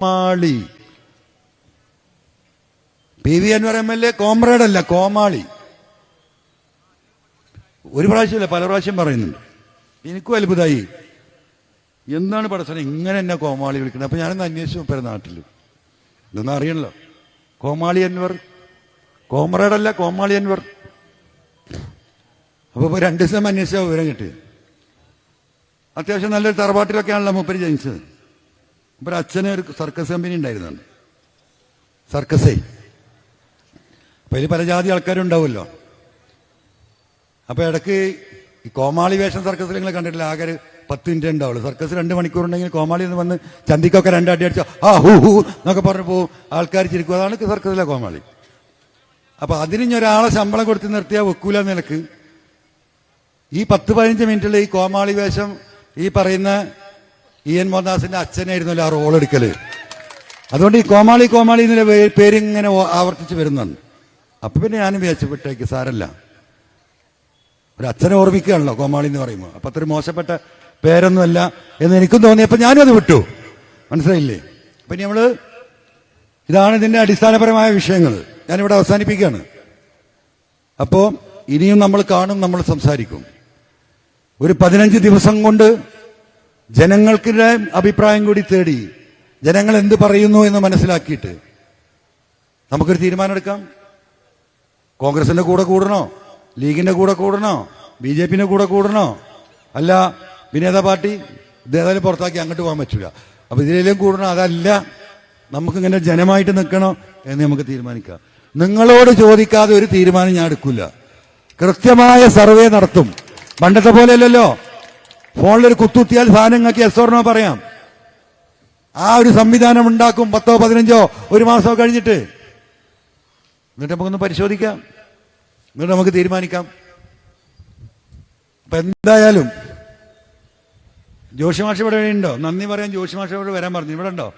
കോമാളി. PV Anwar MLA comrade അല്ല, കോമാളി. ഒരു പ്രാവശ്യമല്ല, പല പ്രാവശ്യം പറയുന്നുണ്ട്. എനിക്കും അത്ഭുതമായി, എന്താണ് പടച്ചോനെ ഇങ്ങനെ എന്നെ കോമാളി വിളിക്കുന്നത്. അപ്പൊ ഞാനൊന്ന് അന്വേഷിച്ചു പേര് നാട്ടിൽ, ഇതൊന്നും അറിയണല്ലോ. കോമാളി അൻവർ, കോമ്രേഡ് അല്ല, കോമാളി അൻവർ. അപ്പൊ 2 ദിവസം അന്വേഷിച്ച വിവരം കിട്ടി. അത്യാവശ്യം നല്ലൊരു തറവാട്ടിലൊക്കെയാണല്ലോ മൂപ്പര് ജനിച്ചത്. മൂപ്പര് അച്ഛന് ഒരു സർക്കസ് കമ്പനി ഉണ്ടായിരുന്നുണ്ട്, സർക്കസേ. അപ്പൊ അതിൽ പല ജാതി ആൾക്കാരുണ്ടാവുമല്ലോ. അപ്പൊ ഇടയ്ക്ക് ഈ കോമാളി വേഷം സർക്കസിൽ നിങ്ങൾ കണ്ടിട്ടില്ല, ആകെ 10 മിനിറ്റ് ഉണ്ടാവുള്ളൂ. സർക്കസ് 2 മണിക്കൂർ ഉണ്ടെങ്കിൽ കോമാളി എന്ന് വന്ന് ചന്തിക്കൊക്കെ 2 അടി അടിച്ചോ ആ ഹൂ ഹൂ എന്നൊക്കെ പറഞ്ഞു പോകും, ആൾക്കാർ ചിരിക്കും. അതാണ് സർക്കസിലെ കോമാളി. അപ്പൊ അതിന് ഒരാളെ ശമ്പളം കൊടുത്ത് നിർത്തിയാൽ വെക്കൂല നിലക്ക് ഈ 10-15 മിനിറ്റുള്ള ഈ കോമാളി വേഷം ഈ പറയുന്ന EN മോഹൻദാസിന്റെ അച്ഛനായിരുന്നല്ലോ ആ റോൾ എടുക്കല്. അതുകൊണ്ട് ഈ കോമാളി കോമാളി എന്നുള്ള പേരിങ്ങനെ ആവർത്തിച്ച് വരുന്നുണ്ട്. അപ്പൊ പിന്നെ ഞാനും വിചാരിച്ചു വിട്ടേക്ക്, സാരല്ല, ഒരു അച്ഛനെ ഓർമ്മിക്കുകയാണല്ലോ കോമാളി എന്ന് പറയുമ്പോൾ. അപ്പൊ അത്ര മോശപ്പെട്ട പേരൊന്നുമല്ല എന്ന് എനിക്കും തോന്നിയപ്പോ ഞാനും അത് വിട്ടു. മനസ്സിലായില്ലേ? അപ്പൊ നമ്മള് ഇതാണ് ഇതിന്റെ അടിസ്ഥാനപരമായ വിഷയങ്ങൾ. ഞാനിവിടെ അവസാനിപ്പിക്കുകയാണ്. അപ്പോ ഇനിയും നമ്മൾ കാണും, നമ്മൾ സംസാരിക്കും. ഒരു 15 ദിവസം കൊണ്ട് ജനങ്ങൾക്കിടെ അഭിപ്രായം കൂടി തേടി ജനങ്ങൾ എന്ത് പറയുന്നു എന്ന് മനസ്സിലാക്കിയിട്ട് നമുക്കൊരു തീരുമാനം എടുക്കാം. കോൺഗ്രസിന്റെ കൂടെ കൂടണോ, ലീഗിന്റെ കൂടെ കൂടണോ, BJPന്റെ കൂടെ കൂടണോ, അല്ല വിനേത പാർട്ടി ഇതേതായാലും പുറത്താക്കി അങ്ങോട്ട് പോകാൻ പറ്റില്ല, അപ്പൊ ഇതിലേലും കൂടണോ, അതല്ല നമുക്കിങ്ങനെ ജനമായിട്ട് നിൽക്കണോ എന്ന് നമുക്ക് തീരുമാനിക്കാം. നിങ്ങളോട് ചോദിക്കാതെ ഒരു തീരുമാനം ഞാൻ എടുക്കില്ല. കൃത്യമായ സർവേ നടത്തും. പണ്ടത്തെ പോലെയല്ലല്ലോ, ഫോണിലൊരു കുത്തുത്തിയാൽ സാധനങ്ങൾക്ക് എസ്ഓർണോ പറയാം. ആ ഒരു സംവിധാനം ഉണ്ടാക്കും 10 15 ഒരു മാസമോ കഴിഞ്ഞിട്ട്. എന്നിട്ട് നമുക്കൊന്ന് പരിശോധിക്കാം, എന്നിട്ട് നമുക്ക് തീരുമാനിക്കാം. അപ്പൊ എന്തായാലും ജോഷി മാഷ് ഇവിടെ ഉണ്ടോ? നന്ദി പറയാൻ ജോഷി മാഷ് ഇവിടെ വരാൻ പറഞ്ഞു. ഇവിടെ ഉണ്ടോ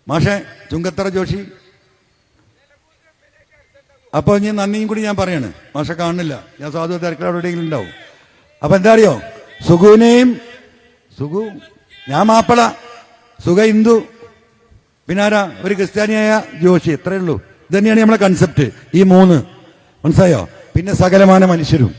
മാഷെ? ചുങ്കത്തറ ജോഷി. അപ്പൊ ഇനി നന്ദിയും കൂടി ഞാൻ പറയാണ്. മാഷ കാണുന്നില്ല, ഞാൻ സാധു തിരക്കിൽ എവിടെയെങ്കിലും ഉണ്ടാവും. അപ്പൊ എന്താ അറിയോ, സുഖുവിനെയും സുഖു, ഞാൻ മാപ്പിള, സുഖ ഹിന്ദു, പിന്നെ ആരാ ഒരു ക്രിസ്ത്യാനിയായ ജോഷി, ഇത്രയേ ഉള്ളൂ. ഇത് തന്നെയാണ് നമ്മളെ കൺസെപ്റ്റ്, ഈ 3. മനസ്സിലായോ? പിന്നെ സകലമാന മനുഷ്യരും.